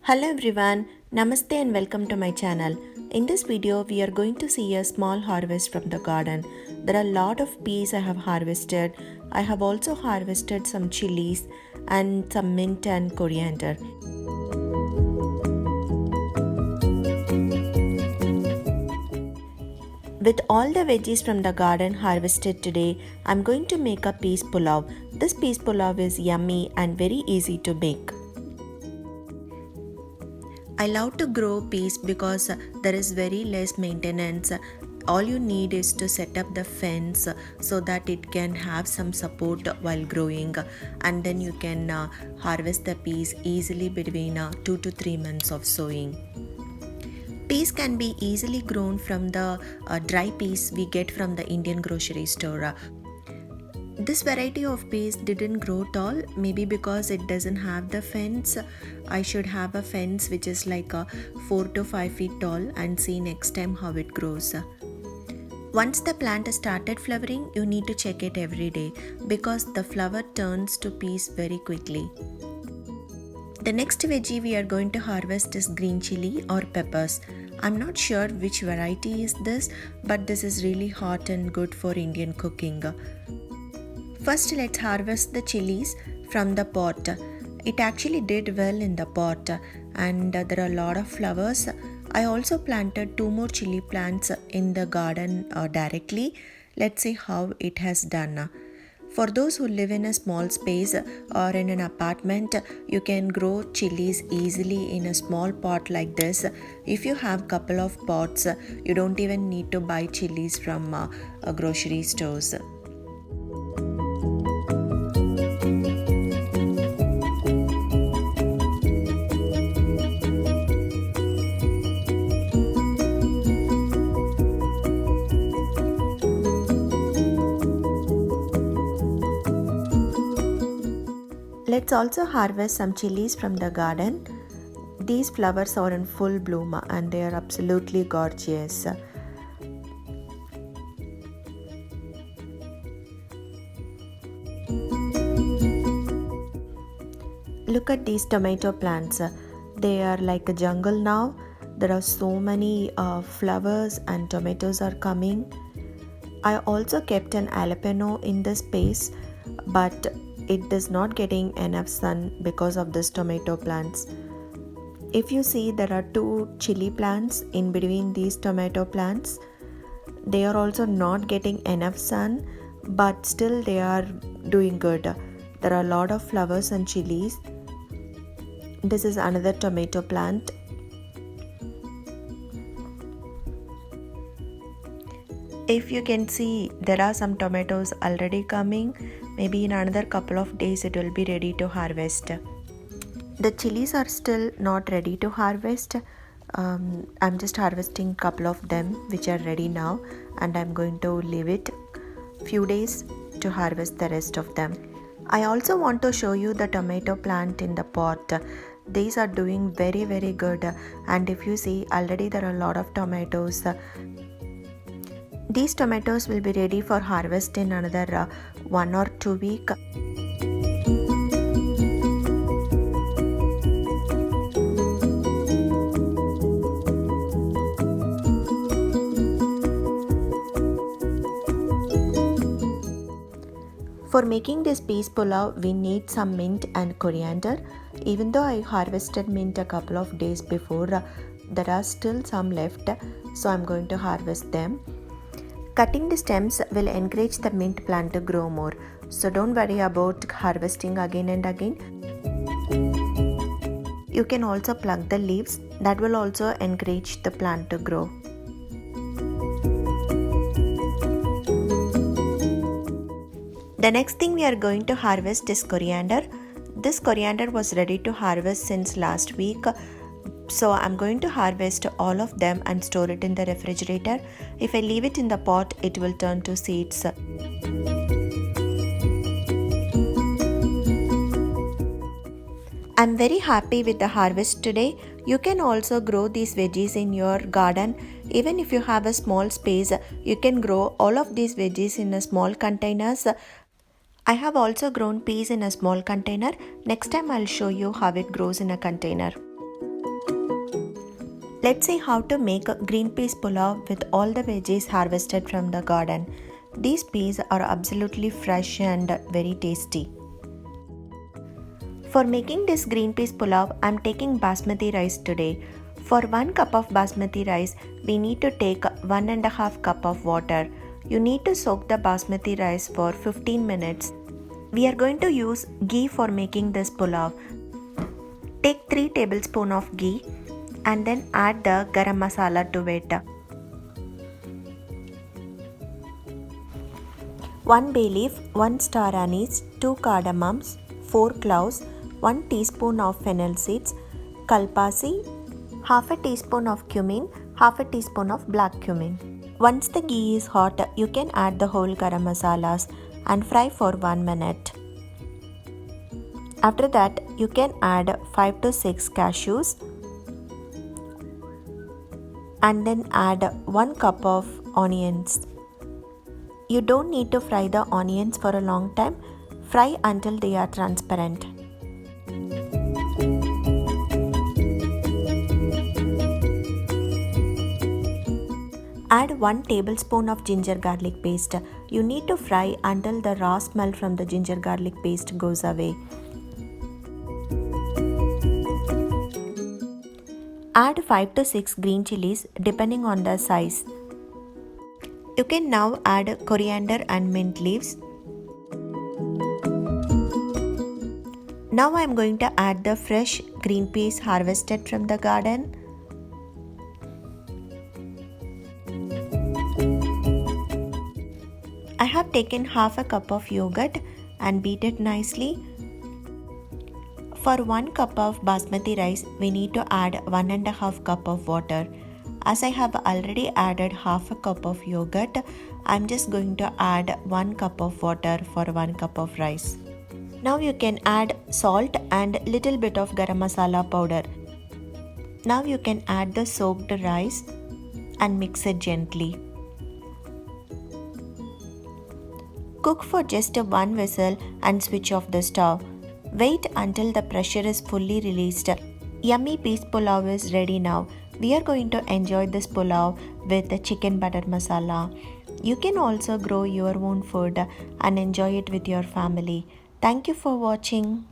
Hello everyone, Namaste and welcome to my channel. In this video, we are going to see a small harvest from the garden. There are a lot of peas I have harvested. I have also harvested some chilies and some mint and coriander. With all the veggies from the garden harvested today, I'm going to make a peas pulao. This peas pulao is yummy and very easy to make. I love to grow peas because there is very less maintenance. All you need is to set up the fence so that it can have some support while growing, and then you can harvest the peas easily between 2 to 3 months of sowing. Peas can be easily grown from the dry peas we get from the Indian grocery store. This variety of peas didn't grow tall, maybe because it doesn't have the fence. I should have a fence which is like 4 to 5 feet tall and see next time how it grows. Once the plant started flowering, you need to check it every day because the flower turns to peas very quickly. The next veggie we are going to harvest is green chili or peppers. I'm not sure which variety is this, but this is really hot and good for Indian cooking. First, let's harvest the chilies from the pot. It actually did well in the pot and there are a lot of flowers. I also planted 2 more chili plants in the garden directly. Let's see how it has done. For those who live in a small space or in an apartment, you can grow chilies easily in a small pot like this. If you have couple of pots, you don't even need to buy chilies from grocery stores. Let's also harvest some chilies from the garden. These flowers are in full bloom and they are absolutely gorgeous. Look at these tomato plants. They are like a jungle now. There are so many flowers and tomatoes are coming. I also kept an jalapeno in this space, but it is not getting enough sun because of this tomato plants. If you see, there are 2 chili plants in between these tomato plants. They are also not getting enough sun, but still they are doing good. There are a lot of flowers and chilies. This is another tomato plant. If you can see, there are some tomatoes already coming. Maybe in another couple of days it will be ready to harvest. The chilies are still not ready to harvest. I'm just harvesting a couple of them which are ready now, and I'm going to leave it few days to harvest the rest of them. I also want to show you the tomato plant in the pot. These are doing very good, and if you see, already there are a lot of tomatoes. These tomatoes will be ready for harvest in another 1 or 2 weeks. For making this peas pulao, we need some mint and coriander. Even though I harvested mint a couple of days before, there are still some left, so I'm going to harvest them. Cutting the stems will encourage the mint plant to grow more, so don't worry about harvesting again and again. You can also pluck the leaves, that will also encourage the plant to grow. The next thing we are going to harvest is coriander. This coriander was ready to harvest since last week. So I'm going to harvest all of them and store it in the refrigerator. If I leave it in the pot, it will turn to seeds. I'm very happy with the harvest today. You can also grow these veggies in your garden. Even if you have a small space, you can grow all of these veggies in a small containers. I have also grown peas in a small container. Next time I'll show you how it grows in a container. Let's see how to make green peas pulao with all the veggies harvested from the garden. These peas are absolutely fresh and very tasty. For making this green peas pulao, I am taking basmati rice today. For 1 cup of basmati rice, we need to take 1.5 cup of water. You need to soak the basmati rice for 15 minutes. We are going to use ghee for making this pulao. Take 3 tablespoons of ghee and then add the garam masala to it. 1 bay leaf, 1 star anise, 2 cardamoms, 4 cloves, 1 teaspoon of fennel seeds, kalpasi, half a teaspoon of cumin, half a teaspoon of black cumin. Once the ghee is hot, you can add the whole garam masalas and fry for 1 minute. After that, you can add 5 to 6 cashews and then add 1 cup of onions. You don't need to fry the onions for a long time. Fry until they are transparent. Add 1 tablespoon of ginger garlic paste. You need to fry until the raw smell from the ginger garlic paste goes away. Add 5 to 6 green chilies depending on the size. You can now add coriander and mint leaves. Now I am going to add the fresh green peas harvested from the garden. I have taken half a cup of yogurt and beat it nicely. For 1 cup of basmati rice, we need to add 1.5 cup of water. As I have already added half a cup of yogurt, I am just going to add 1 cup of water for 1 cup of rice. Now you can add salt and little bit of garam masala powder. Now you can add the soaked rice and mix it gently. Cook for just 1 whistle and switch off the stove. Wait until the pressure is fully released. Yummy peas pulao is ready now. We are going to enjoy this pulao with the chicken butter masala. You can also grow your own food and enjoy it with your family. Thank you for watching.